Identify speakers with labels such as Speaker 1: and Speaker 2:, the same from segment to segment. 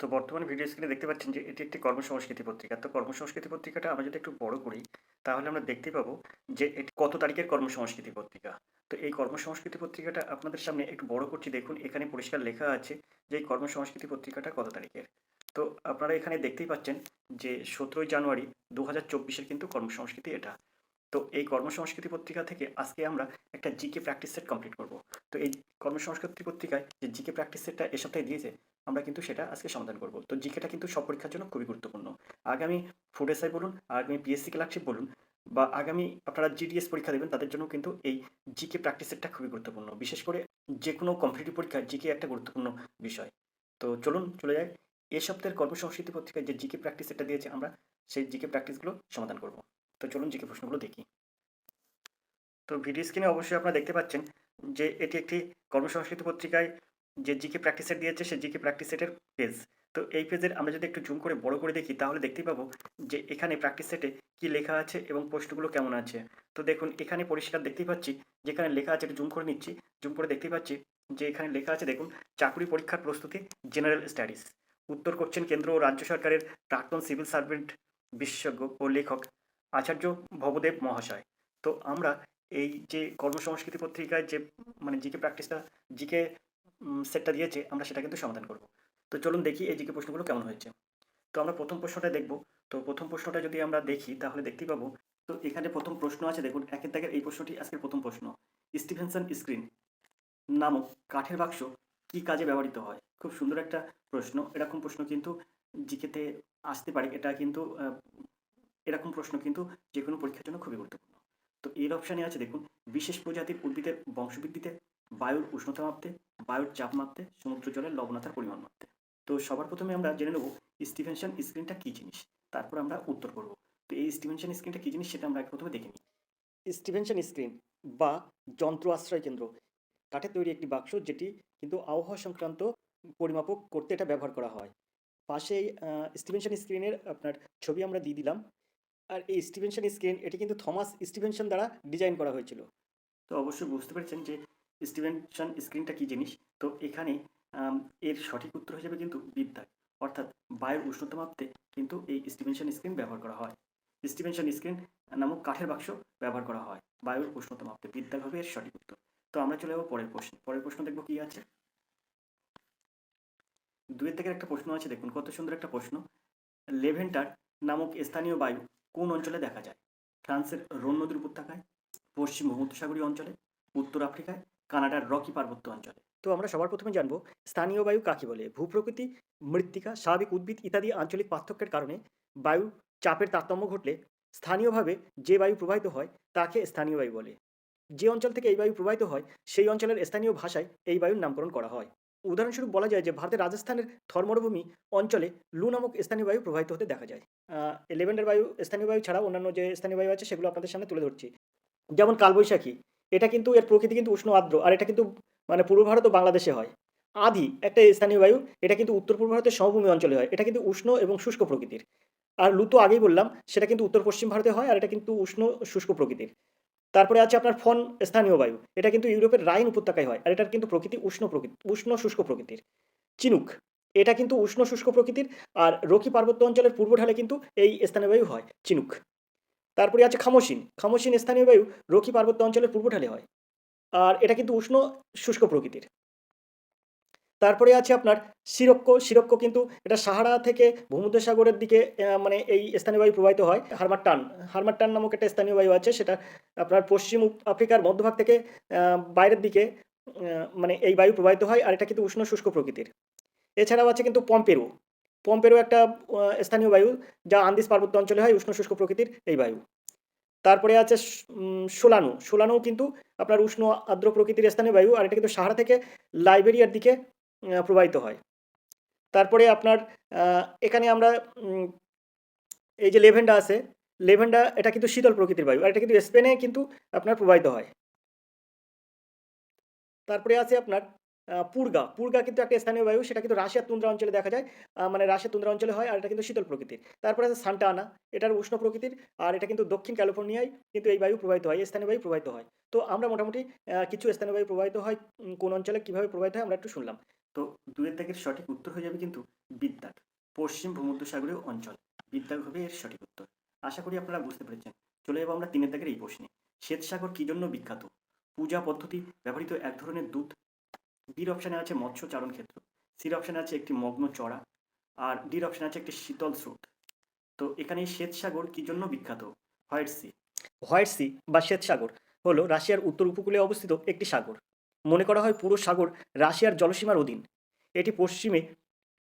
Speaker 1: তো বর্তমানে ভিডিও স্ক্রিনে দেখতে পাচ্ছেন যে এটি একটি কর্মসংস্কৃতি পত্রিকা। তো কর্মসংস্কৃতি পত্রিকাটা আমরা যদি একটু বড় করি, তাহলে আমরা দেখতে পাবো যে এটি কত তারিখের কর্মসংস্কৃতি পত্রিকা। তো এই কর্মসংস্কৃতি পত্রিকাটা আপনাদের সামনে একটু বড় করছি, দেখুন এখানে পরিষ্কার লেখা আছে যে এই কর্মসংস্কৃতি পত্রিকাটা কত তারিখের। তো আপনারা এখানে দেখতেই পাচ্ছেন যে 17ই জানুয়ারি 2024-এর কিন্তু কর্মসংস্কৃতি এটা। তো এই কর্মসংস্কৃতি পত্রিকা থেকে আজকে আমরা একটা জিকে প্র্যাকটিস সেট কমপ্লিট করব। তো এই কর্মসংস্কৃতি পত্রিকায় যে জিকে প্র্যাকটিস সেটটা এ সপ্তাহে দিয়েছে, আমরা কিন্তু সেটা আজকে সমাধান করব। তো জিকেটা কিন্তু সব পরীক্ষার জন্য খুবই গুরুত্বপূর্ণ। আগামী ফুড এসআই বলুন, আগামী পিএসসি ক্লার্কশিপ বলুন, বা আগামী আপনারা জিডিএস পরীক্ষা দেবেন, তাদের জন্য কিন্তু এই জিকে প্র্যাকটিস সেটটা খুবই গুরুত্বপূর্ণ। বিশেষ করে যে কোনো কম্পিটিটিভ পরীক্ষায় জিকে একটা গুরুত্বপূর্ণ বিষয়। তো চলুন চলে যাই। এ সপ্তাহের কর্মসংস্কৃতি পত্রিকায় যে জিকে প্র্যাকটিস সেটটা দিয়েছে, আমরা সেই জিকে প্র্যাকটিসগুলো সমাধান করব। তো চলুন জিকে প্রশ্নগুলো দেখি। তো ভিডিও স্ক্রিনে অবশ্যই আপনারা দেখতে পাচ্ছেন যে এটি একটি কর্মসংস্কৃতি পত্রিকায় যে জিকে প্র্যাকটিস সেট দিয়েছে, সেই জিকে প্র্যাকটিস সেটের পেজ। তো এই পেজের আমরা যদি একটু জুম করে বড় করে দেখি, তাহলে দেখতেই পাবো যে এখানে প্র্যাকটিস সেটে কী লেখা আছে এবং প্রশ্নগুলো কেমন আছে। তো দেখুন এখানে পরিষ্কার দেখতেই পাচ্ছি, যেখানে লেখা আছে, একটু জুম করে নিচ্ছি, জুম করে দেখতেই পাচ্ছি যে এখানে লেখা আছে, দেখুন, চাকরি পরীক্ষার প্রস্তুতি, জেনারেল স্টাডিজ। উত্তর করছেন কেন্দ্র ও রাজ্য সরকারের প্রাক্তন সিভিল সার্ভেন্ট বিশেষজ্ঞ ও লেখক আচার্য ভবদেব মহাশয়। তো আমরা এই যে কর্মসংস্কৃতি পত্রিকায় যে জিকে প্র্যাকটিসটা, জিকে সেটটা দিয়েছে, আমরা সেটা কিন্তু সমাধান করব। তো চলুন দেখি এই জিকে প্রশ্নগুলো কেমন হয়েছে। তো আমরা প্রথম প্রশ্নটা দেখব। তো প্রথম প্রশ্নটা যদি আমরা দেখি, তাহলে দেখতেই পাবো। তো এখানে প্রথম প্রশ্ন আছে, দেখুন একের দাগের এই প্রশ্নটি আজকের প্রথম প্রশ্ন। স্টিফেনসন স্ক্রিন নামক কাঠের বাক্স কী কাজে ব্যবহৃত হয়? খুব সুন্দর একটা প্রশ্ন। এরকম প্রশ্ন কিন্তু জিকেতে আসতে পারে। এটা কিন্তু এরকম প্রশ্ন কিন্তু যে কোনো পরীক্ষার জন্য খুবই গুরুত্বপূর্ণ। তো এর অপশানে আছে, দেখুন, বিশেষ প্রজাতির উদ্ভিদের বংশবৃদ্ধিতে, বায়ুর উষ্ণতা মাপতে, বায়ুর চাপ মাপতে, সমুদ্র জলের লবণতার পরিমাণ মাপতে। তো সবার প্রথমে আমরা জেনে নেব স্টিফেনসন স্ক্রিনটা কী জিনিস, তারপর আমরা উত্তর করব। তো এই স্টিফেনসন স্ক্রিনটা কী জিনিস, সেটা আমরা প্রথমে দেখে নিই। স্টিফেনসন স্ক্রিন বা যন্ত্র আশ্রয় কেন্দ্র কাঠের তৈরি একটি বাক্স, যেটি কিন্তু আবহাওয়া সংক্রান্ত পরিমাপক করতে এটা ব্যবহার করা হয়। পাশেই স্টিফেনসন স্ক্রিনের আপনার ছবি আমরা দিয়ে দিলাম। আর এই স্টিভেনসন স্ক্রিন, এটি কিন্তু থমাস স্টিভেনসন দ্বারা ডিজাইন করা হয়েছিল। তো অবশ্যই বুঝতে পেরেছেন যে স্টিভেনসন স্ক্রিনটা কী জিনিস। তো এখানে আম, এর সঠিক উত্তর হিসেবে কিন্তু বিদ্যুৎ, অর্থাৎ বায়ুর উষ্ণতা মাপতে কিন্তু এই স্টিভেনসন স্ক্রিন ব্যবহার করা হয়। স্টিভেনসন স্ক্রিন নামক কাঠের বাক্স ব্যবহার করা হয় বায়ুর উষ্ণতা মাপতে, বিদ্যুৎ হবে এর সঠিক উত্তর। তো আমরা চলে যাবো পরের প্রশ্ন। পরের প্রশ্ন দেখবো কি আছে। দুয়ের থেকে একটা প্রশ্ন আছে, দেখুন কত সুন্দর একটা প্রশ্ন। লেভেন্টার নামক স্থানীয় বায়ু কোন অঞ্চলে দেখা যায়? ফ্রান্সের রোন নদীর উপত্যকায়, পশ্চিম ভূমধ্যসাগরীয় অঞ্চলে, উত্তর আফ্রিকায়, কানাডার রকি পার্বত্য অঞ্চলে। তো আমরা সবার প্রথমে জানবো স্থানীয় বায়ু কাকে বলে। ভূপ্রকৃতি, মৃত্তিকা, স্বাভাবিক উদ্ভিদ ইত্যাদি আঞ্চলিক পার্থক্যের কারণে বায়ু চাপের তারতম্য ঘটলে স্থানীয়ভাবে যে বায়ু প্রবাহিত হয় তাকে স্থানীয় বায়ু বলে। যে অঞ্চল থেকে এই বায়ু প্রবাহিত হয় সেই অঞ্চলের স্থানীয় ভাষায় এই বায়ুর নামকরণ করা হয়। উদাহরণস্বরূপ বলা যায় যে ভারতের রাজস্থানের থর মরুভূমি অঞ্চলে লু নামক স্থানীয় বায়ু প্রবাহিত হতে দেখা যায়। লেভেন্ডার বায়ু স্থানীয় বায়ু ছাড়াও অন্যান্য যে স্থানীয় বায়ু আছে সেগুলো আপনাদের সামনে তুলে ধরছি। যেমন কালবৈশাখী, এটা কিন্তু এর প্রকৃতি কিন্তু উষ্ণ আর্দ্র, আর এটা কিন্তু পূর্ব ভারত ও বাংলাদেশে হয়। আধি একটা স্থানীয় বায়ু, এটা কিন্তু উত্তর পূর্ব ভারতের সমভূমি অঞ্চলে হয়, এটা কিন্তু উষ্ণ এবং শুষ্ক প্রকৃতির। আর লু তো আগেই বললাম, সেটা কিন্তু উত্তর পশ্চিম ভারতে হয়, আর এটা কিন্তু উষ্ণ শুষ্ক প্রকৃতির। তারপরে আছে আপনার ফন স্থানীয় বায়ু, এটা কিন্তু ইউরোপের রাইন উপত্যকায় হয়, আর এটার কিন্তু প্রকৃতি উষ্ণ শুষ্ক প্রকৃতির। চিনুক, এটা কিন্তু উষ্ণ শুষ্ক প্রকৃতির, আর রকি পার্বত্য অঞ্চলের পূর্ব ঢালে কিন্তু এই স্থানীয় বায়ু হয়, চিনুক। তারপরে আছে খামোশিন, খামোশিন স্থানীয় বায়ু রকি পার্বত্য অঞ্চলের পূর্ব ঢালে হয়, আর এটা কিন্তু উষ্ণ শুষ্ক প্রকৃতির। তারপরে আছে আপনার সিরক্কো, সিরক্কো কিন্তু এটা সাহারা থেকে ভূমধ্যসাগরের দিকে এই স্থানীয় বায়ু প্রবাহিত হয়। হারমাট্টান, হারমাট্টান নামক একটা স্থানীয় বায়ু আছে, সেটা আপনার পশ্চিম আফ্রিকার মধ্যভাগ থেকে বাইরের দিকে এই বায়ু প্রবাহিত হয়, আর এটা কিন্তু উষ্ণ শুষ্ক প্রকৃতির। এছাড়াও আছে কিন্তু পম্পেরো, পম্পেরো একটা স্থানীয় বায়ু, যা আন্দিজ পার্বত্য অঞ্চলে হয়, উষ্ণ শুষ্ক প্রকৃতির এই বায়ু। তারপরে আছে সোলানো, সোলানোও কিন্তু আপনার উষ্ণ আর্দ্র প্রকৃতির স্থানীয় বায়ু, আর এটা কিন্তু সাহারা থেকে লাইবেরিয়ার দিকে প্রবাহিত হয়। তারপরে আপনার এখানে আমরা এই যে লেভেন্ডা আছে, লেভেন্ডা এটা কিন্তু শীতল প্রকৃতির বায়ু, আর এটা কিন্তু স্পেনে কিন্তু আপনার প্রবাহিত হয়। তারপরে আছে আপনার পুরগা, পুরগা কিন্তু একটা স্থানীয় বায়ু, সেটা কিন্তু রাশিয়ার তুন্দ্রা অঞ্চলে দেখা যায়, রাশিয়ার তুন্দ্রা অঞ্চলে হয়, আর এটা কিন্তু শীতল প্রকৃতির। তারপরে আছে সান্টা আনা, এটার উষ্ণ প্রকৃতির, আর এটা কিন্তু দক্ষিণ ক্যালিফোর্নিয়ায় কিন্তু এই বায়ু প্রবাহিত হয়, এই স্থানীয় বায়ু প্রবাহিত হয়। তো আমরা মোটামুটি কিছু স্থানীয় বায়ু প্রবাহিত হয় কোন অঞ্চলে কীভাবে প্রবাহিত হয় আমরা একটু শুনলাম। তো 2 এর দাগের সঠিক উত্তর হয়ে যাবে কিন্তু বিদ্যাক, পশ্চিম ভূমধ্যসাগরীয় অঞ্চল। বিদ্যাক হবে এর সঠিক উত্তর। আশা করি আপনারা বুঝতে পেরেছেন। চলে যাবো আমরা 3 এর দাগের এই প্রশ্নে। শ্বেতসাগর কি জন্য বিখ্যাত? পূজা পদ্ধতি ব্যবহৃত এক ধরনের দুধ। বির অপশানে আছে মৎস্য চারণ ক্ষেত্র, সির অপশানে আছে একটি মগ্ন চড়া, আর ডির অপশানে আছে একটি শীতল স্রোত। তো এখানে শ্বেতসাগর কি জন্য বিখ্যাত? White C. হোয়াইট সি বা শ্বেতসাগর হলো রাশিয়ার উত্তর উপকূলে অবস্থিত একটি সাগর। মনে করা হয় পুরো সাগর রাশিয়ার জলসীমার অধীন। এটি পশ্চিমে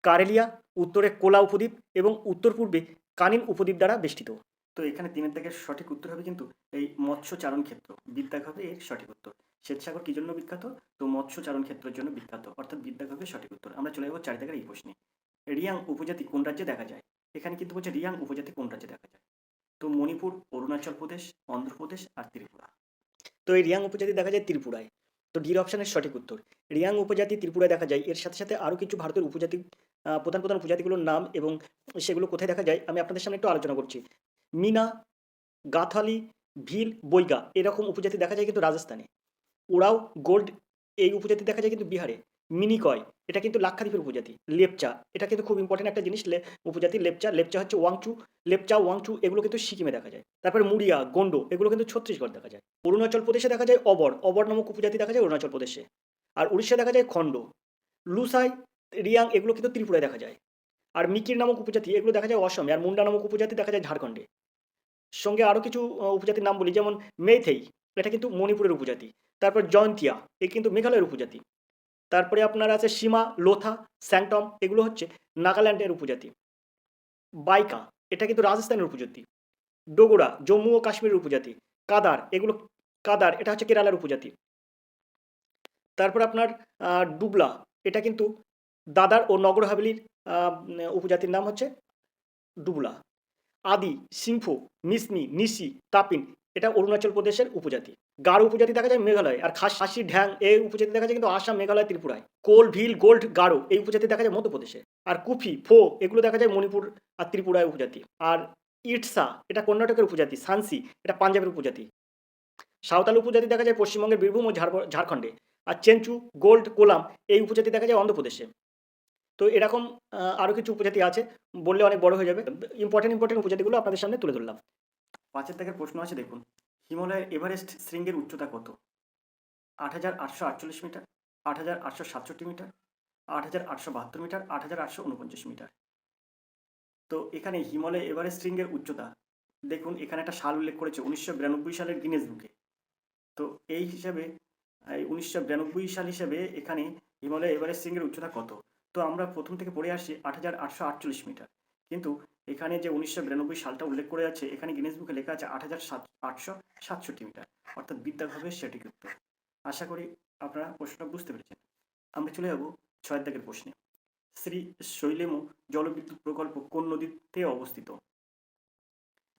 Speaker 1: কারেলিয়া, উত্তরে কোলা উপদ্বীপ এবং উত্তর পূর্বে কানিন উপদ্বীপ দ্বারা বেষ্টিত। তো এখানে 3 এর দাগের সঠিক উত্তর হবে কিন্তু এই মৎস্য চারণ ক্ষেত্র। বিদ্যাক হবে এর সঠিক উত্তর। শ্বেতসাগর কি জন্য বিখ্যাত? তো মৎস্য চারণ ক্ষেত্রের জন্য বিখ্যাত, অর্থাৎ বিদ্যাক হবে সঠিক উত্তর। আমরা চলে যাবো 4 দাগের এই প্রশ্নে। রিয়াং উপজাতি কোন রাজ্যে দেখা যায়? এখানে কিন্তু বলছে রিয়াং উপজাতি কোন রাজ্যে দেখা যায়। তো মণিপুর, অরুণাচল প্রদেশ, অন্ধ্রপ্রদেশ আর ত্রিপুরা। তো এই রিয়াং উপজাতি দেখা যায় ত্রিপুরায়। তো ডির অপশানের সঠিক উত্তর। রিয়াং উপজাতি ত্রিপুরায় দেখা যায়। এর সাথে সাথে আরও কিছু ভারতের উপজাতি, প্রধান প্রধান উপজাতিগুলোর নাম এবং সেগুলো কোথায় দেখা যায় আমি আপনাদের সামনে একটু আলোচনা করছি। মিনা, গাথালি, ভিল, বৈগা এরকম উপজাতি দেখা যায় কিন্তু রাজস্থানে। ওরাও গোল্ড এই উপজাতি দেখা যায় কিন্তু বিহারে। মিনিকয় এটা কিন্তু লাক্ষাদ্বীপের উপজাতি। লেপচা এটা কিন্তু খুব ইম্পর্টেন্ট একটা জিনিস, উপজাতি লেপচা। লেপচা হচ্ছে ওয়াংচু, লেপচা ওয়াংচু এগুলো কিন্তু সিকিমে দেখা যায়। তারপরে মুড়িয়া, গোন্ডো এগুলো কিন্তু ছত্তিশগড় দেখা যায়। অরুণাচল প্রদেশে দেখা যায় অবর, অবর নামক উপজাতি দেখা যায় অরুণাচল প্রদেশে। আর উড়িষ্যা দেখা যায় খণ্ড। লুসাই, রিয়াং এগুলো কিন্তু ত্রিপুরায় দেখা যায়। আর মিকির নামক উপজাতি এগুলো দেখা যায় অসমে। আর মুন্ডা নামক উপজাতি দেখা যায় ঝাড়খণ্ডে। সঙ্গে আরও কিছু উপজাতির নাম বলি, যেমন মেইথেই এটা কিন্তু মণিপুরের উপজাতি। তারপর জয়ন্তিয়া এ কিন্তু মেঘালয়ের উপজাতি। তারপরে আপনার আছে সীমা, লোথা, স্যাংটম এগুলো হচ্ছে নাগাল্যান্ডের উপজাতি। বাইকা এটা কিন্তু রাজস্থানের উপজাতি। ডোগরা জম্মু ও কাশ্মীরের উপজাতি। কাদার এগুলো, কাদার এটা হচ্ছে কেরালার উপজাতি। তারপর আপনার ডুবলা এটা কিন্তু দাদার ও নগর হাভেলির উপজাতির নাম হচ্ছে ডুবলা। আদি, সিংফো, মিসমি, নিশি, তাপিন এটা অরুণাচল প্রদেশের উপজাতি। গারো উপজাতি দেখা যায় মেঘালয়। আর খাসি, ঢ্যাং এই উপজাতি দেখা যায় কিন্তু আসাম, মেঘালয়, ত্রিপুরায়। কোল, ভিল, গোল্ড, গারো এই উপজাতি দেখা যায় মধ্যপ্রদেশে। আর কুফি, ফো এগুলো দেখা যায় মণিপুর আর ত্রিপুরায় উপজাতি। আর ইটসা এটা কর্ণাটকের উপজাতি। সানসি এটা পাঞ্জাবের উপজাতি। সাঁওতাল উপজাতি দেখা যায় পশ্চিমবঙ্গের বীরভূম ও ঝাড়খণ্ডে। আর চেঞ্চু, গোল্ড, কোলাম এই উপজাতি দেখা যায় অন্ধ্রপ্রদেশে। তো এরকম আরও কিছু উপজাতি আছে, বললে অনেক বড় হয়ে যাবে। ইম্পর্টেন্ট উপজাতিগুলো আপনাদের সামনে তুলে ধরলাম। 5 দাগের প্রশ্ন আছে দেখুন। হিমালয়ের এভারেস্ট শৃঙ্গের উচ্চতা কত? 8,848 মিটার, 8,867 মিটার, 8,872 মিটার, 8,849 মিটার। তো এখানে হিমালয় এভারেস্ট শৃঙ্গের উচ্চতা দেখুন, এখানে একটা সাল উল্লেখ করেছে 1992 সালের গিনেস বুকে। তো এই হিসাবে 1992 সাল হিসাবে এখানে হিমালয় এভারেস্ট শৃঙ্গের উচ্চতা কত? তো আমরা প্রথম থেকে পড়ে আসছি 8,848 মিটার, কিন্তু এখানে যে 1992 সালটা উল্লেখ করে আছে এখানে গিনেস বুকে লেখা আছে 8,867 মিটার, অর্থাৎ বিদ্যাক হবে সঠিক উত্তর। আশা করি আপনারা প্রশ্নটা বুঝতে পেরেছেন। আমরা চলে যাব 6 দাগের প্রশ্নে। শ্রী শৈলেমু জলবিদ্যুৎ প্রকল্প কোন নদীতে অবস্থিত?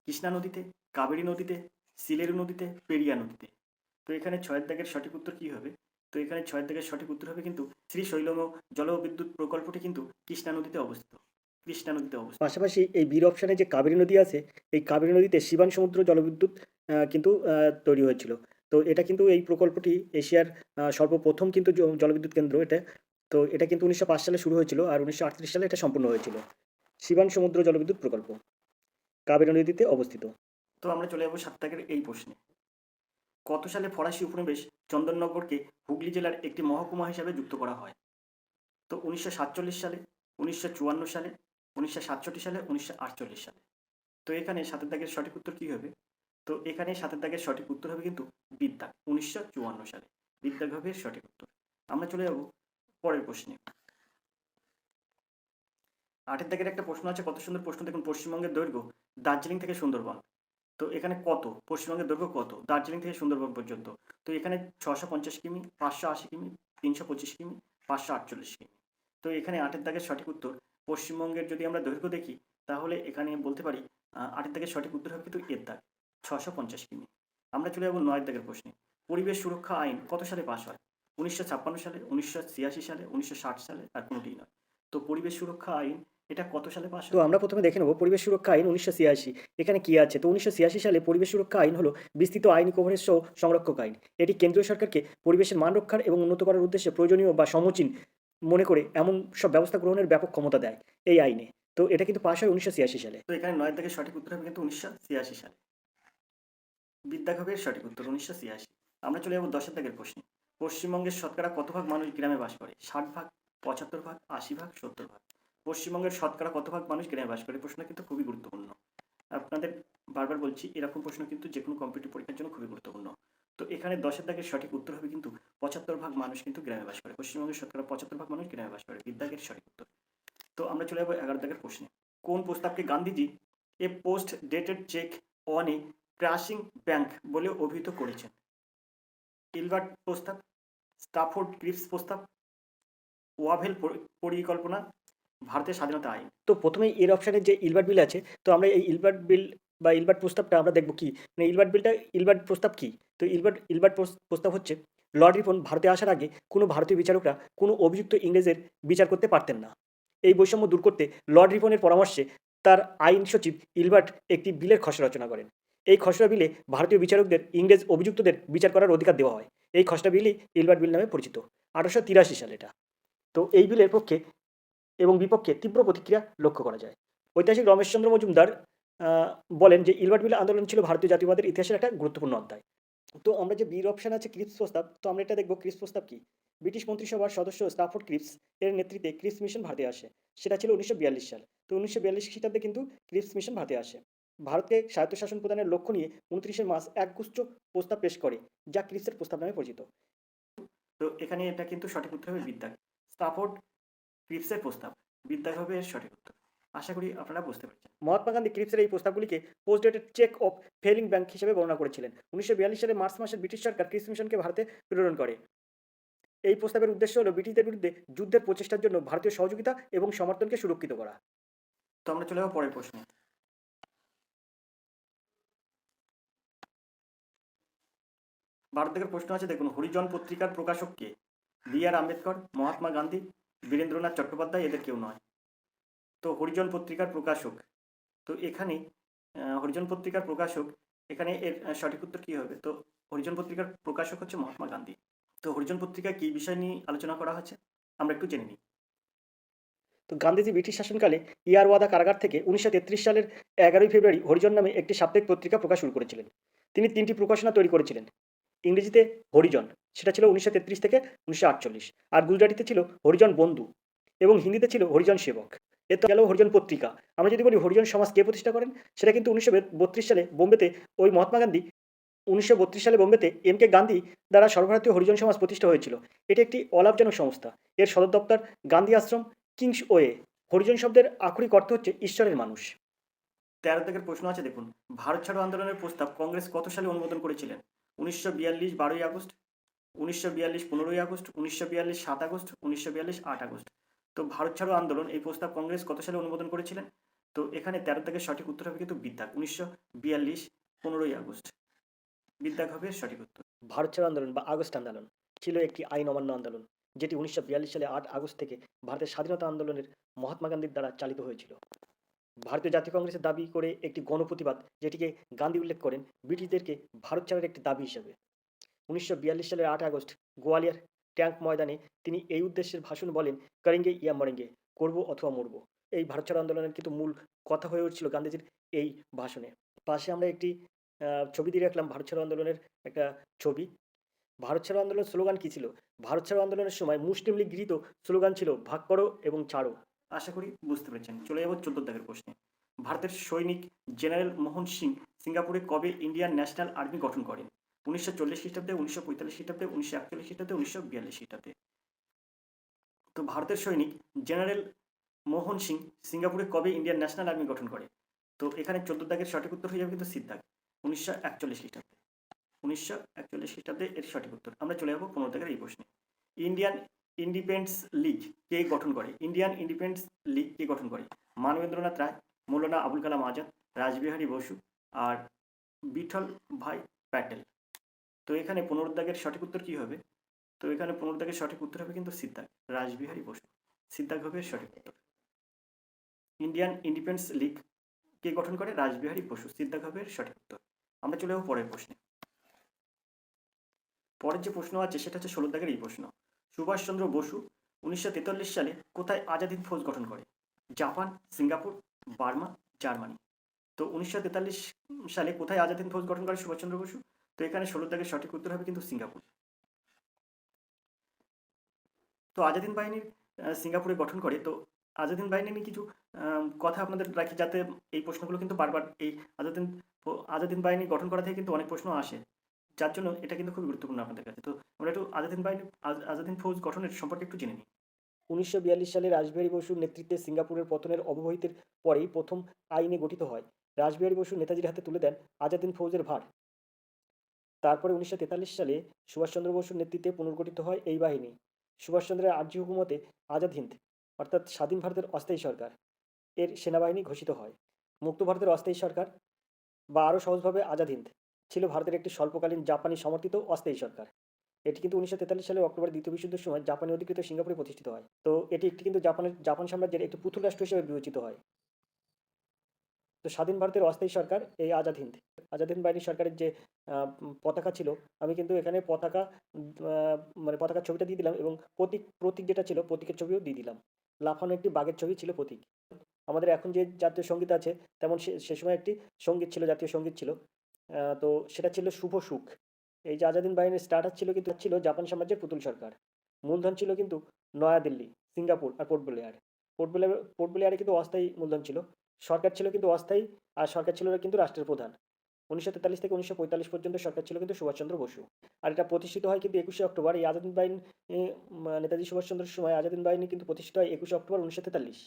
Speaker 1: কৃষ্ণা নদীতে, কাবেরী নদীতে, সিলেরু নদীতে, পেরিয়া নদীতে। তো এখানে 6 দাগের সঠিক উত্তর কী হবে? তো এখানে 6 দাগের সঠিক উত্তর হবে কিন্তু শ্রী শৈলম জলবিদ্যুৎ প্রকল্পটি কিন্তু কৃষ্ণা নদীতে অবস্থিত। কৃষ্ণা নদীতে অবস্থিত। পাশাপাশি এই বীর অপশানে যে কাবেরী নদী আছে, এই কাবেরী নদীতে শিবান সমুদ্র জলবিদ্যুৎ কিন্তু তৈরি হয়েছিল। তো এটা কিন্তু এই প্রকল্পটি এশিয়ার সর্বপ্রথম কিন্তু জলবিদ্যুৎ কেন্দ্র এটা। তো এটা কিন্তু 1905 সালে শুরু হয়েছিল আর 1938 সালে এটা সম্পূর্ণ হয়েছিল। শিবান সমুদ্র জলবিদ্যুৎ প্রকল্প কাবেরী নদীতে অবস্থিত। তো আমরা চলে যাবো 7 দাগের এই প্রশ্নে। কত সালে ফরাসি উপনিবেশ চন্দননগরকে হুগলি জেলার একটি মহকুমা হিসাবে যুক্ত করা হয়? তো 1947 সালে, 1954 সালে, 1967 সালে, 1948 সালে। তো এখানে 7 দাগের সঠিক উত্তর কী হবে? তো এখানে 7 দাগের সঠিক উত্তর হবে কিন্তু বিদ্যাক, 1954 সালে। বিদ্যাক হবে সঠিক উত্তর। আমরা চলে যাব পরের প্রশ্নে। 8 দাগের একটা প্রশ্ন আছে, কত সুন্দর প্রশ্ন দেখুন। পশ্চিমবঙ্গের দৈর্ঘ্য দার্জিলিং থেকে সুন্দরবন। তো এখানে কত? পশ্চিমবঙ্গের দৈর্ঘ্য কত দার্জিলিং থেকে সুন্দরবন পর্যন্ত? তো এখানে 650 কিমি, 580 কিমি, 325 কিমি, 548 কিমি। তো এখানে 8 দাগের সঠিক উত্তর। পশ্চিমবঙ্গের যদি আমরা দৈর্ঘ্য দেখি তাহলে এখানে বলতে পারি 8 দাগের সঠিক উত্তর হবে কিন্তু এর দাগ 650 কিমি। আমরা চলে যাব 9 দাগের প্রশ্নে। পরিবেশ সুরক্ষা আইন কত সালে পাস হয়? 1956 সালে, 1986 সালে, 1960 সালে, আর কোনোটিই নয়। তো পরিবেশ সুরক্ষা আইন এটা কত সালে পাস হয়? তো আমরা প্রথমে দেখে নেব পরিবেশ সুরক্ষা আইন 1986 এখানে কি আছে। তো 1986 সালে পরিবেশ সুরক্ষা আইন হলো বিস্তৃত আইনি কভারেজ সহ সংরক্ষক আইন। এটি কেন্দ্রীয় সরকারকে পরিবেশের মান রক্ষার এবং উন্নত করার উদ্দেশ্যে প্রয়োজনীয় বা সমীচীন
Speaker 2: মনে করে এমন সব ব্যবস্থা গ্রহণের ব্যাপক ক্ষমতা দেয় এই আইনে। তো এটা কিন্তু পাশ হয় 1986 সালে।
Speaker 1: তো এখানে 9 দাগের সঠিক উত্তর হবে কিন্তু 1986 সালে। বিদ্যাঘবের সঠিক উত্তর 1986। আমরা চলে যাবো 10 দাগের প্রশ্নে। পশ্চিমবঙ্গের শতকরা কত ভাগ মানুষ গ্রামে বাস করে? 60 ভাগ, 75 ভাগ, 80 ভাগ, 70 ভাগ। পশ্চিমবঙ্গের শতকরা কত ভাগ মানুষ গ্রামে বাস করে? প্রশ্নটা কিন্তু খুবই গুরুত্বপূর্ণ। আপনাদের বারবার বলছি, এরকম প্রশ্ন কিন্তু যে কোনো কম্পিটিটিভ পরীক্ষার জন্য খুবই গুরুত্বপূর্ণ। তো এখানে 10 দাগের সঠিক উত্তর হবে কিন্তু 75 ভাগ মানুষ কিন্তু গ্রামে বাস করে। পশ্চিমবঙ্গের শতকরা 75 ভাগ মানুষ গ্রামে বাস করে। বিদ্যাঘের সঠিক উত্তর। তো আমরা চলে যাবো 11 দাগের প্রশ্নে। কোন প্রস্তাবকে Gandhiji a post dated cheque on a crashing bank বলে অভিহিত করেছেন? ইলবার্ট প্রস্তাব, স্টাফোর্ড ক্রিপস প্রস্তাব, ওয়াভেল পরিকল্পনা, ভারতের স্বাধীনতা আইন।
Speaker 2: তো প্রথমেই এর অপশানে যে ইলবার্ট বিল আছে, তো আমরা এই ইলবার্ট বিল বা ইলবার্ট প্রস্তাবটা আমরা দেখব কি, মানে ইলবার্ট প্রস্তাব কি? তো ইলবার্ট প্রস্তাব হচ্ছে, লর্ড রিপন ভারতে আসার আগে কোনো ভারতীয় বিচারকরা কোনো অভিযুক্ত ইংরেজের বিচার করতে পারতেন না। এই বৈষম্য দূর করতে লর্ড রিপনের পরামর্শে তার আইন সচিব ইলবার্ট একটি বিলের খসড়া রচনা করেন। এই খসড়া বিলে ভারতীয় বিচারকদের ইংরেজ অভিযুক্তদের বিচার করার অধিকার দেওয়া হয়। এই খসড়া বিলই ইলবার্ট বিল নামে পরিচিত। 1883 সালে এটা। তো এই বিলের পক্ষে এবং বিপক্ষে তীব্র প্রতিক্রিয়া লক্ষ্য করা যায়। ঐতিহাসিক রমেশচন্দ্র মজুমদার আহ, বলেন যে ইলবার্ট বিল আন্দোলন ছিল ভারতীয় জাতীয়বাদের ইতিহাসের একটা গুরুত্বপূর্ণ অধ্যায়। তো আমরা যে বির অপশন আছে ক্রিপস প্রস্তাব, তো আমরা এটা দেখব ক্রিপস প্রস্তাব কি। ব্রিটিশ মন্ত্রিসভার সদস্য স্টাফোর্ড ক্রিপস এর নেতৃত্বে ক্রিপস মিশন ভারতে আসে। সেটা ছিল 1942 সাল। তো 1942 খ্রিস্টাব্দে কিন্তু ক্রিপস মিশন ভারতে আসে। ভারতকে স্বায়ত্তশাসন প্রদানের লক্ষ্য নিয়ে 29 মার্চ একগুচ্ছ প্রস্তাব পেশ করে, যা ক্রিপসের প্রস্তাব নামে পরিচিত।
Speaker 1: তো এখানে এটা কিন্তু সঠিক উত্তর হবে বিদ্যাগ। স্টাফোর্ড ক্রিপসের প্রস্তাব। বিদ্যাগ হবে এর সঠিক উত্তর। আশা করি আপনারা বুঝতে পেরেছেন।
Speaker 2: মহাত্মা গান্ধী ক্রিপসের এই প্রস্তাবগুলিকে post dated cheque of failing bank হিসেবে বর্ণনা করেছিলেন। 1942 সালে মার্চ মাসে ব্রিটিশ সরকার ক্রিপস মিশনকে ভারতে প্রেরণ করে। এই প্রস্তাবের উদ্দেশ্য হল ব্রিটিশদের বিরুদ্ধে যুদ্ধের প্রচেষ্টার জন্য ভারতীয় সহযোগিতা এবং সমর্থনকে সুরক্ষিত করা।
Speaker 1: তো আমরা চলে যাবো পরের প্রশ্নে। ভারত থেকে প্রশ্ন আছে, দেখুন, হরিজন পত্রিকার প্রকাশক কে? বি আর আম্বেদকর, মহাত্মা গান্ধী, বীরেন্দ্রনাথ চট্টোপাধ্যায়, এদের কেউ নয়। তো হরিজন পত্রিকার প্রকাশক, তো এখানে হরিজন পত্রিকার প্রকাশক, এখানে এর সঠিক উত্তর কি হবে? তো হরিজন পত্রিকার প্রকাশক হচ্ছে মহাত্মা গান্ধী। তো হরিজন পত্রিকায় কি বিষয় নিয়ে আলোচনা করা হচ্ছে আমরা একটু জেনে নিই।
Speaker 2: তো গান্ধীজি ব্রিটিশ শাসনকালে ইয়ারওয়াদা কারাগার থেকে 1933 সালের 11 ফেব্রুয়ারি হরিজন নামে একটি সাপ্তাহিক পত্রিকা প্রকাশ শুরু করেছিলেন। তিনি 3টি প্রকাশনা তৈরি করেছিলেন। ইংরেজিতে হরিজন, সেটা ছিল 1933 থেকে 1948, আর গুজরাটিতে ছিল হরিজন বন্ধু, এবং হিন্দিতে ছিল হরিজন সেবক। এ তো গেল হরিজন পত্রিকা। আমরা যদি বলি হরিজন সমাজ কে প্রতিষ্ঠা করেন, সেটা কিন্তু 1932 সালে বোম্বেতে ওই মহাত্মা গান্ধী, 1932 সালে বোম্বেতে এম কে গান্ধী দ্বারা সর্বভারতীয় হরিজন সমাজ প্রতিষ্ঠা হয়েছিল। এটি একটি অলাভজনক সংস্থা। এর সদর দপ্তর গান্ধী আশ্রম, কিংস ওয়ে। হরিজন শব্দের আক্ষরিক অর্থ হচ্ছে ঈশ্বরের মানুষ।
Speaker 1: 13 থেকে প্রশ্ন আছে, দেখুন, ভারত ছাড়ো আন্দোলনের প্রস্তাব কংগ্রেস কত সালে অনুমোদন করেছিলেন? 1942 12 আগস্ট, 1942 15 আগস্ট, 1942 7 আগস্ট, 1942 8 আগস্ট। তো ভারত ছাড়ো আন্দোলন এই প্রস্তাব কংগ্রেস কত সালে অনুমোদন করেছিলেন? তো এখানে 13 থেকে সঠিক উত্তর হবে কিন্তু বিদ্যাগ, 1942 15 আগস্ট। বিদ্যাগ হবে সঠিক উত্তর।
Speaker 2: ভারত ছাড়ো আন্দোলন বা আগস্ট আন্দোলন ছিল একটি আইন অমান্য আন্দোলন, যেটি 1942 সালে 8 আগস্ট থেকে ভারতের স্বাধীনতা আন্দোলনের মহাত্মা গান্ধীর দ্বারা চালিত হয়েছিল। ভারতীয় জাতীয় কংগ্রেসের দাবি করে একটি গণপ্রতিবাদ, যেটিকে গান্ধী উল্লেখ করেন ব্রিটিশদেরকে ভারত ছাড়ার একটি দাবি হিসেবে। 1942 সালের 8 আগস্ট গোয়ালিয়র ট্যাঙ্ক ময়দানে তিনি এই উদ্দেশ্যের ভাষণ বলেন, করেঙ্গে ইয়া মরেঙ্গে, করবো অথবা মরবো। এই ভারত ছাড়ো আন্দোলনের কিন্তু মূল কথা হয়ে উঠছিল গান্ধীজির এই ভাষণে। পাশে আমরা একটি ছবি দিয়ে রাখলাম ভারত ছাড়ো আন্দোলনের একটা ছবি। ভারত ছাড়ো আন্দোলনের স্লোগান কি ছিল? ভারত ছাড়ো আন্দোলনের সময় মুসলিম লীগ গৃহীত স্লোগান ছিল ভাগ করো এবং ছাড়ো।
Speaker 1: আশা করি বুঝতে পেরেছেন। চলে যাব 14 দাগের প্রশ্নে। ভারতের সৈনিক জেনারেল মোহন সিং সিঙ্গাপুরে কবে ইন্ডিয়ান ন্যাশনাল আর্মি গঠন করেন? 1940 খ্রিস্টাব্দে, 1945 খ্রিস্টাব্দে, 1941 খ্রিস্টাব্দে, 1942 খ্রিস্টাব্দে। তো ভারতের সৈনিক জেনারেল মোহন সিং সিঙ্গাপুরে কবে ইন্ডিয়ান ন্যাশনাল আর্মি গঠন করে? তো এখানে 14 দাগের সঠিক উত্তর হয়ে যাবে কিন্তু সিদ্ধাগ, 1941 খ্রিস্টাব্দে। 1941 খ্রিস্টাব্দে এর সঠিক উত্তর। আমরা চলে যাবো 15 দাগের এই প্রশ্নে। ইন্ডিয়ান ইন্ডিপেন্ডেন্স লিগ কে গঠন করে? ইন্ডিয়ান ইন্ডিপেন্ডেন্স লিগ কে গঠন করে? মানবেন্দ্রনাথ রায়, মৌলানা আবুল কালাম আজাদ, রাসবিহারী বসু, আর বিঠল ভাই প্যাটেল। তো এখানে 15 দাগের সঠিক উত্তর কি হবে? তো এখানে 15 দাগের সঠিক উত্তর হবে কিন্তু সিদ্ধাগ, রাসবিহারী বসু। সিদ্ধাগ হবে সঠিক উত্তর। ইন্ডিয়ান ইন্ডিপেন্ডেন্স লিগ কে গঠন করে? রাসবিহারী বসু। সিদ্ধাগ হবে সঠিক উত্তর। আমরা চলে যাবো পরের প্রশ্নে। পরের যে প্রশ্ন আছে সেটা হচ্ছে 16 দাগের এই প্রশ্ন। সুভাষচন্দ্র বসু 1943 সালে কোথায় আজাদ হিন্দ ফৌজ গঠন করে? Japan, Singapore, Burma, Germany. তো 1943 সালে কোথায় আজাদ হিন্দ ফৌজ গঠন করে সুভাষচন্দ্র বসু? তো এখানে 16 দাগের সঠিক উত্তর হবে কিন্তু সিঙ্গাপুর। তো আজাদ হিন্দ বাহিনীর সিঙ্গাপুরে গঠন করে। তো আজাদ হিন্দ বাহিনী নিয়ে কিছু কথা আপনাদের রাখি, যাতে এই প্রশ্নগুলো কিন্তু বারবার এই আজাদ হিন্দ বাহিনী গঠন করা থেকে কিন্তু অনেক প্রশ্ন আসে, যার জন্য এটা কিন্তু খুব গুরুত্বপূর্ণ আপনাদের কাছে। তো আমরা একটু আজাদ হিন্দ বাহিনী আজাদ হিন্দ ফৌজ গঠনের সম্পর্কে একটু জেনে নিই।
Speaker 2: 1942 সালে রাসবিহারী বসুর নেতৃত্বে সিঙ্গাপুরের পতনের অব্যবহিতের পরেই প্রথম আইনে গঠিত হয়। রাসবিহারী বসু নেতাজির হাতে তুলে দেন আজাদ হিন্দ ফৌজের ভার। তারপরে 1943 সালে সুভাষচন্দ্র বসুর নেতৃত্বে পুনর্গঠিত হয় এই বাহিনী। সুভাষচন্দ্রের আর্জি হুকুমতে আজাদ হিন্দ অর্থাৎ স্বাধীন ভারতের অস্থায়ী সরকার এর সেনাবাহিনী ঘোষিত হয়। মুক্ত ভারতের অস্থায়ী সরকার বা আরও সহজভাবে আজাদ হিন্দ ছিল ভারতের একটি স্বল্পকালীন জাপানি সমর্থিত অস্থায়ী সরকার। এটি কিন্তু 1943 সালের অক্টোবর দ্বিতীয় বিশ্বযুদ্ধের সময় জাপানি অধিকৃত সিঙ্গাপুরে প্রতিষ্ঠিত হয়। তো এটি একটি কিন্তু জাপান সাম্রাজ্যের একটি পুতুল রাষ্ট্র হিসেবে বিবেচিত হয়। তো স্বাধীন ভারতের অস্থায়ী সরকার এই আজাদ হিন্দ বাহিনী সরকারের যে পতাকা ছিল, আমি কিন্তু এখানে পতাকা মানে পতাকার ছবিটা দিয়ে দিলাম, এবং প্রতীক যেটা ছিল প্রতীকের ছবিও দিয়ে দিলাম। লাফানো একটি বাঘের ছবি ছিল প্রতীক। আমাদের এখন যে জাতীয় সঙ্গীত আছে, তেমন সে সময় একটি সঙ্গীত ছিল, জাতীয় সঙ্গীত ছিল। তো সেটা ছিল শুভ সুখ। এই যে আজাদ হিন্দ বাহিনীর স্টার্টার ছিল জাপান সাম্রাজ্যের পুতুল সরকার। মূলধন ছিল কিন্তু নয়াদিল্লি, সিঙ্গাপুর আর পোর্ট ব্লেয়ারে কিন্তু অস্থায়ী মূলধন ছিল। সরকার ছিল কিন্তু অস্থায়ী, আর সরকার ছিল কিন্তু রাষ্ট্রের প্রধান। 1943 থেকে 1945 পর্যন্ত সরকার ছিল কিন্তু সুভাষচন্দ্র বসু। আর এটা প্রতিষ্ঠিত হয় কিন্তু 21শে অক্টোবর। এই আজাদ হিন্দ বাহিনী নেতাজি সুভাষচন্দ্রের সময় আজাদ হিন্দ বাহিনী কিন্তু প্রতিষ্ঠিত হয় 21শে অক্টোবর 1943।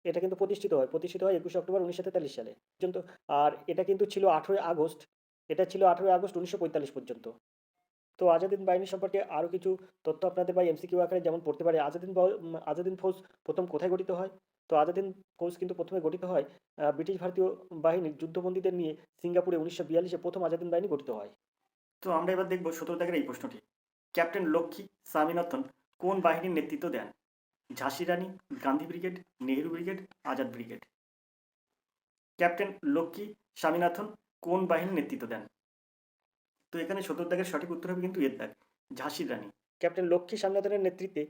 Speaker 2: এটা কিন্তু প্রতিষ্ঠিত হয় 21শে অক্টোবর 1943 সালে পর্যন্ত। আর এটা কিন্তু ছিল 18 আগস্ট। এটা ছিল 18 আগস্ট 1945 পর্যন্ত। তো আজাদ হিন্দ বাহিনী সম্পর্কে আরও কিছু তথ্য আপনাদের বা এমসিকিউ আকারে যেমন পড়তে পারে। আজাদ হিন্দ ফৌজ প্রথম কোথায় গঠিত হয়? তো আজাদ হিন্দ ফৌজ কিন্তু প্রথমে গঠিত হয় ব্রিটিশ ভারতীয় বাহিনীর যুদ্ধবন্দীদের নিয়ে সিঙ্গাপুরে 1942-এ প্রথম আজাদ হিন্দ বাহিনী গঠিত হয়।
Speaker 1: তো আমরা এবার দেখব 17 দাগের এই প্রশ্নটি। ক্যাপ্টেন লক্ষ্মী স্বামীনাথন কোন বাহিনীর নেতৃত্ব দেন? ঝাঁসি Rani, Gandhi brigade, Nehru brigade, Azad brigade. Captain Lakshmi Swaminathan কোন বাহিনীর নেতৃত্ব দেন? তো এখানে 17 দাগের সঠিক উত্তর হবে কিন্তু এর দাগ, ঝাঁসির রানী।
Speaker 2: ক্যাপ্টেন লক্ষ্মী স্বামীনাথনের নেতৃত্বে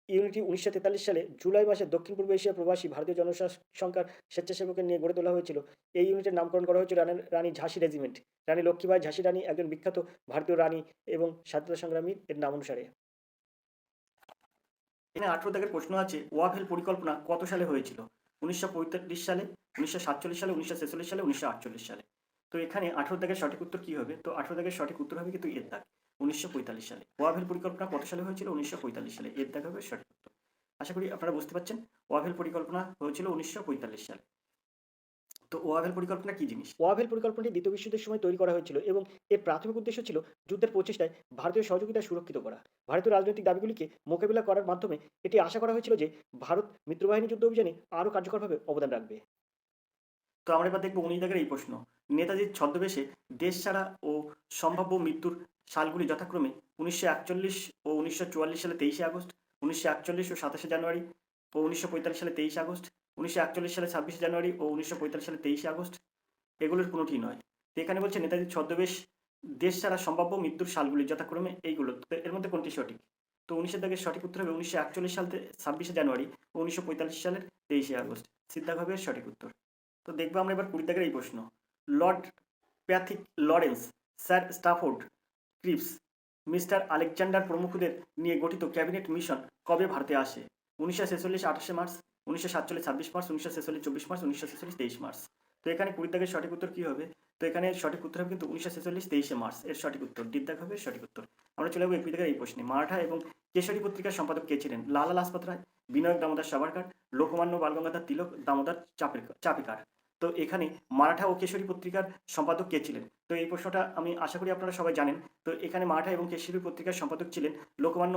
Speaker 2: ইউনিটি 1943 সালে জুলাই মাসে দক্ষিণ পূর্ব এশিয়া প্রবাসী ভারতীয় জনসংখ্যার স্বেচ্ছাসেবকের নিয়ে গড়ে তোলা হয়েছিল। এই ইউনিটের নামকরণ করা হয়েছিল রানী ঝাঁসি রেজিমেন্ট। রানী লক্ষ্মীবাই ঝাঁসি রানী একজন বিখ্যাত ভারতীয় রানী এবং স্বাধীনতা সংগ্রামী এর নাম অনুসারে।
Speaker 1: এখানে 18 দাগের প্রশ্ন আছে, ওয়াভেল পরিকল্পনা কত সালে হয়েছিল? 1945 সালে, 1947 সালে, 1946 সালে, 1948 সালে। তো এখানে 18 দাগের সঠিক উত্তর কি হবে? তো 18 দাগের সঠিক উত্তর হবে কিন্তু এর দাগ, 1945 সালে। ওয়াভেল পরিকল্পনা কত সালে হয়েছিল? 1945 সালে। এর দাগ হবে সঠিক উত্তর। আশা করি আপনারা বুঝতে পারছেন, ওয়াভেল পরিকল্পনা হয়েছিল 1945 সালে। তো ওয়াভেল পরিকল্পনা কি জিনিস?
Speaker 2: ওয়াভেল পরিকল্পনাটি দ্বিতীয় বিশ্বযুদ্ধের সময় তৈরি করা হয়েছিল, এবং এর প্রাথমিক উদ্দেশ্য ছিল যুদ্ধের প্রচেষ্টায় ভারতীয় সহযোগিতা সুরক্ষিত করা। ভারতীয় রাজনৈতিক দাবিগুলিকে মোকাবিলা করার মাধ্যমে এটি আশা করা হয়েছিল যে ভারত মিত্রবাহিনী যুদ্ধ অভিযানে আরও কার্যকরভাবে অবদান রাখবে।
Speaker 1: তো আমরা এবার দেখবো 19 দাগের এই প্রশ্ন। নেতাজির ছদ্মবেশে দেশ ছাড়া ও সম্ভাব্য মৃত্যুর সালগুলি যথাক্রমে 1941 ও 1944 সালে 23শে আগস্ট, 1941 ও 27শে জানুয়ারি ও 1945 সালে 23শে আগস্ট, 1941 সালে 26শে জানুয়ারি ও 1945 সালে 23শে আগস্ট। এগুলোর কোনোটি নয়। তো এখানে বলছে নেতাজির ছদ্মবেশ দেশ ছাড়া সম্ভাব্য মৃত্যুর সালগুলি যথাক্রমে এইগুলো। তো এর মধ্যে কোনটি সঠিক? তো 19 দাগের সঠিক উত্তর হবে 1941 সালে 26শে জানুয়ারি ও 1945 সালের 23শে আগস্ট। সিদ্ধাগ হবে এর সঠিক উত্তর। তো দেখবো আমরা এবার 20 দাগের এই প্রশ্ন। Lord Pethick Lawrence, Sir Stafford Cripps, Mister Alexander প্রমুখদের নিয়ে গঠিত ক্যাবিনেট মিশন কবে ভারতে আসে? 1946 28শে মার্চ, 1947 26 মার্চ, 1946 24 মার্চ, 1946 23 মার্চ। তো এখানে 20 দাগের সঠিক উত্তর কি হবে? তো এখানে সঠিক উত্তর হবে কিন্তু 1946 23শে মার্চ। এর সঠিক উত্তর ডি দাগ হবে সঠিক উত্তর। আমরা চলে যাবো 21 দাগের এই প্রশ্নে। মারাঠা এবং কেশরী পত্রিকার সম্পাদক কে ছিলেন? লালা লাজপত রায়, বিনায়ক দামোদর সাভারকার, লোকমান্য বালগঙ্গাধর তিলক, দামোদর চাপেকার। তো এখানে মারাঠা ও কেশরী পত্রিকার সম্পাদক কে ছিলেন? তো এই প্রশ্নটা আমি আশা করি আপনারা সবাই জানেন। তো এখানে মারাঠা এবং কেশরী পত্রিকার সম্পাদক ছিলেন লোকমান্য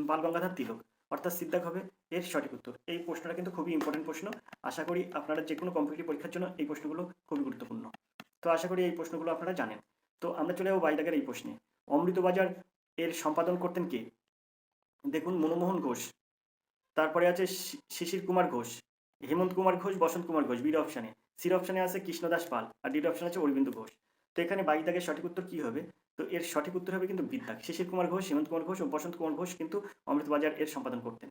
Speaker 1: বালগঙ্গাধর তিলক, অর্থাৎ সিদ্ধাক হবে এর সঠিক উত্তর। এই প্রশ্নটা কিন্তু খুবই ইম্পর্টেন্ট প্রশ্ন। আশা করি আপনারা যে কোনো কম্পিটিটিভ পরীক্ষার জন্য এই প্রশ্নগুলো খুবই গুরুত্বপূর্ণ। তো আশা করি এই প্রশ্নগুলো আপনারা জানেন। তো আমরা চলে যাবো 22 দাগের এই প্রশ্নে। অমৃতবাজার এর সম্পাদন করতেন কে? দেখুন, মনমোহন ঘোষ, তারপরে আছে শিশির কুমার ঘোষ, হেমন্ত কুমার ঘোষ, বসন্ত কুমার ঘোষ, বির অপশানে। সির অপশানে আছে কৃষ্ণদাস পাল, আর ডির অপশানে আছে অরবিন্দ ঘোষ। তো এখানে 22 দাগের সঠিক উত্তর কি হবে? তো এর সঠিক উত্তর হবে কিন্তু বিদ্যাক। শিশির কুমার ঘোষ, হেমন্ত কুমার ঘোষ ও বসন্ত কুমার ঘোষ কিন্তু অমৃতবাজার এর সম্পাদন করতেন।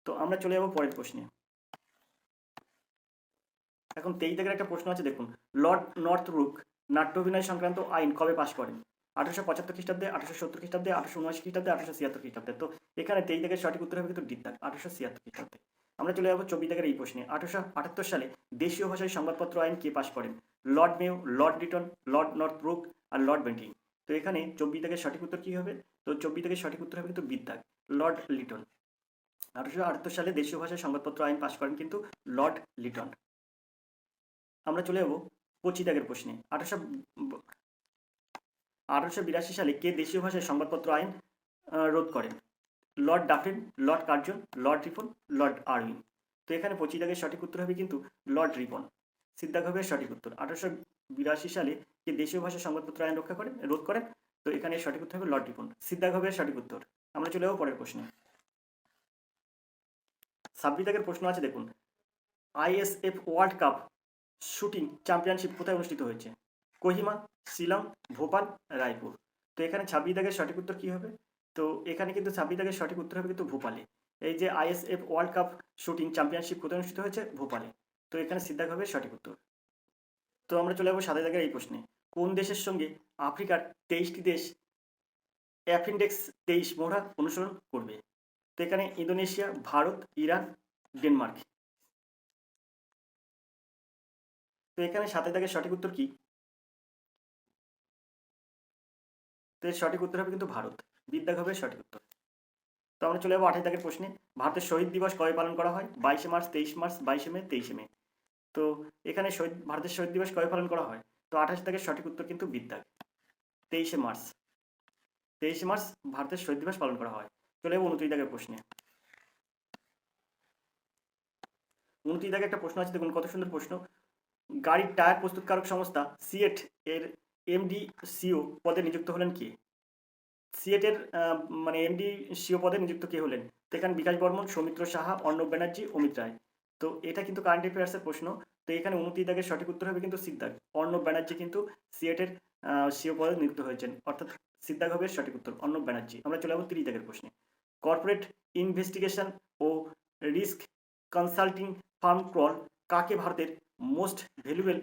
Speaker 1: তো আমরা চলে যাবো পরের প্রশ্নে। এখন 23 দাগের একটা প্রশ্ন আছে, দেখুন। লর্ড নর্থব্রুক নাট্য অভিনয় সংক্রান্ত আইন কবে পাশ করেন? 1875 খ্রিস্টাব্দে, 1870 খ্রিস্টাব্দে, 1879 খ্রিস্টাব্দে, 1876 খ্রিস্টাব্দে। তো এখানে 23 দাগের সঠিক উত্তর হবে কিন্তু ডিদ্দাক, 1876 খ্রিস্টাব্দে। আমরা চলে যাবো 24 দাগের এই প্রশ্নে। 1878 সালে দেশীয় ভাষায় সংবাদপত্র আইন কে পাশ করেন? Lord Mayo, Lord Lytton, Lord Northbrook আর লর্ড বেন্টিং। তো এখানে 24 দাগের সঠিক উত্তর কি হবে? তো 24 দাগের সঠিক উত্তর হবে কিন্তু বিদ্যাক, লর্ড লিটন। 1878 সালে দেশীয় ভাষায় সংবাদপত্র আইন পাশ করেন কিন্তু লর্ড লিটন। আমরা চলে যাবো 25 দাগের প্রশ্নে। 1882 সালে কে দেশীয় ভাষায় সংবাদপত্র আইন রোধ করেন? Lord Dufferin, Lord Curzon, Lord Ripon, Lord Irwin. তো এখানে 25 দাগের সঠিক উত্তর হবে কিন্তু লর্ড রিপন। সিদ্ধার্থ হবে সঠিক উত্তর। 1882 সালে কে দেশীয় ভাষায় সংবাদপত্র আইন রোধ করেন? তো এখানে সঠিক উত্তর হবে লর্ড রিপন। সিদ্ধার্থ হবে সঠিক উত্তর। আমরা চলে যাবো পরের প্রশ্নে। 26 দাগের প্রশ্ন আছে, দেখুন। ISF world cup shooting championship কোথায় অনুষ্ঠিত হয়েছে? কোহিমা, শিলং, ভোপাল, রায়পুর। তো এখানে 26 দাগের সঠিক উত্তর কি হবে? তো এখানে কিন্তু 26 দাগের সঠিক উত্তর হবে কিন্তু ভোপালে। এই যে ISF world cup shooting championship কোথায় অনুষ্ঠিত হয়েছে? ভোপালে। তো এখানে সিদ্ধার্থ হবে সঠিক উত্তর। তো আমরা চলে যাবো 27 দাগের এই প্রশ্নে। কোন দেশের সঙ্গে আফ্রিকার 23টি দেশ অ্যাপেন্ডিক্স 23 মহড়া অনুসরণ করবে? তো এখানে ইন্দোনেশিয়া, ভারত, ইরান, ডেনমার্ক। তো এখানে 27 দাগের সঠিক উত্তর কি? তো এর সঠিক উত্তর হবে কিন্তু ভারত, বিদ্যাক হবে সঠিক উত্তর। তো আমরা চলে যাবো 28 দাগের প্রশ্নে। ভারতের শহীদ দিবস কবে পালন করা হয়? 22 মার্চ, 23 মার্চ, 22 মে, 23 মে। তো এখানে ভারতের শহীদ দিবস কবে পালন করা হয়? তো 28 দাগের সঠিক উত্তর কিন্তু বিদ্যাক, 23 মার্চ। 23 মার্চ ভারতের শহীদ দিবস পালন করা হয়। চলে যাবো 29 দাগের প্রশ্নে। 29 দাগে একটা প্রশ্ন আছে, দেখুন কত সুন্দর প্রশ্ন। গাড়ির টায়ার প্রস্তুতকারক সংস্থা সিয়েট এর এমডি সিও পদে নিযুক্ত হলেন কে? সিয়েটের মানে এমডি সিও পদে নিযুক্ত কে হলেন? তো এখানে বিকাশ বর্মন, সৌমিত্র সাহা, অর্ণব ব্যানার্জি, অমিত রায়। তো এটা কিন্তু কারেন্ট অ্যাফেয়ার্সের প্রশ্ন। তো এখানে 29 দাগের সঠিক উত্তর হবে কিন্তু সিদ্ধার্থ। অর্ণব ব্যানার্জি কিন্তু সিয়েটের সিও পদে নিযুক্ত হয়েছেন, অর্থাৎ সিদ্ধার্থ হবে সঠিক উত্তর, অর্ণব ব্যানার্জি। আমরা চলে যাবো 30 দাগের প্রশ্নে। কর্পোরেট ইনভেস্টিগেশন ও রিস্ক কনসাল্টিং ফার্ম ক্রল কাকে ভারতের মোস্ট ভ্যালুয়েবল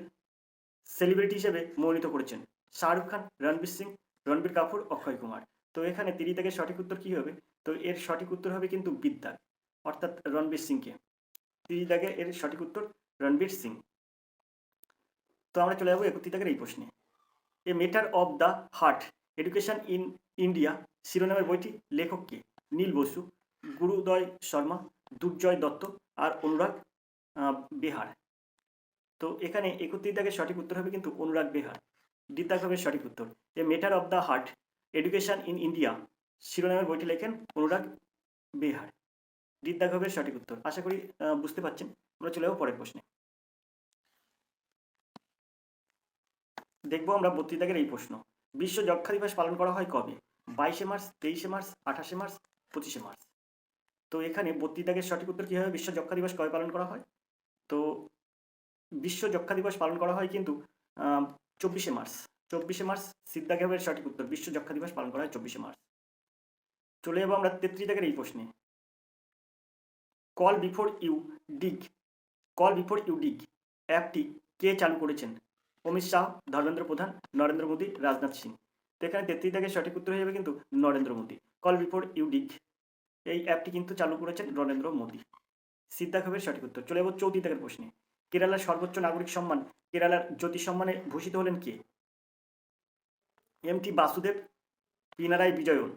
Speaker 1: সেলিব্রিটি হিসেবে মনোনীত করেছেন? শাহরুখ খান, রণবীর সিং, রণবীর কাপুর, অক্ষয় কুমার। তো এখানে 30 দাগের সঠিক উত্তর কি হবে? তো এর সঠিক উত্তর হবে কিন্তু বিদ্যাক, অর্থাৎ রণবীর সিংকে। 30 দাগে এর সঠিক উত্তর রণবীর সিং। তো আমরা চলে যাবো 31 দাগের এই প্রশ্নে। A matter of the heart education in India শিরোনামের বইটি লেখক কে? নীল বসু, গুরুদয় শর্মা, দুর্জয় দত্ত আর অনুরাগ বেহার। তো এখানে 31 দাগের সঠিক উত্তর হবে কিন্তু অনুরাগ বেহার, দ্বিতীয় হবে সঠিক উত্তর। A matter of the heart education in India শিরোনামের বইটি লেখেন অনুরাগ বেহার, দ্বিতীয় হবে সঠিক উত্তর। আশা করি বুঝতে পারছেন। আমরা চলে যাবো পরের প্রশ্নে। দেখবো আমরা 32 দাগের এই প্রশ্ন। বিশ্ব যক্ষ্মা দিবস পালন করা হয় কবে? 22 মার্চ, 23 মার্চ, 28 মার্চ, 25 মার্চ। তো এখানে 32 দাগের সঠিক উত্তর কি হবে? বিশ্ব যক্ষ্মা দিবস কবে পালন করা হয়? তো বিশ্ব যক্ষ্মা দিবস পালন করা হয় কিন্তু 24 মার্চ। 24 মার্চ সিদ্ধার্থ হবে সঠিক উত্তর। বিশ্ব যক্ষ্মা দিবস পালন করা হয় 24 মার্চ। চলে যাবো আমরা 33 দাগের এই প্রশ্নে। কল বিফোর ইউ ডিগ অ্যাপটি কে চালু করেছেন? অমিত শাহ, ধর্মেন্দ্র প্রধান, নরেন্দ্র মোদী, রাজনাথ সিং। তো এখানে 33 দাগের সঠিক উত্তর হয়ে যাবে কিন্তু Narendra Modi. Call before you dig এই অ্যাপটি কিন্তু চালু করেছেন নরেন্দ্র মোদী, সিদ্ধার্থ হবে সঠিক উত্তর। চলে যাবো 34 দাগের প্রশ্নে। কেরালার সর্বোচ্চ নাগরিক সম্মান কেরালার জ্যোতি সম্মানে ভূষিত হলেন কে? এমটি বাসুদেব, পিনারাই বিজয়ন।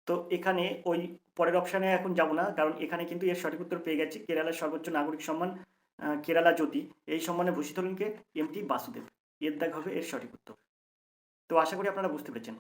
Speaker 1: তো এখানে ওই পরের অপশানে এখন যাব না, কারণ এখানে কিন্তু এর সঠিক উত্তর পেয়ে গেছি। কেরালার সর্বোচ্চ নাগরিক সম্মান কেরালা জ্যোতি, এই সম্মানে ভূষিত হলেন কে? এমটি বাসুদেব, এর দাগ হবে এর সঠিক উত্তর। তো আশা করি আপনারা বুঝতে পেরেছেন।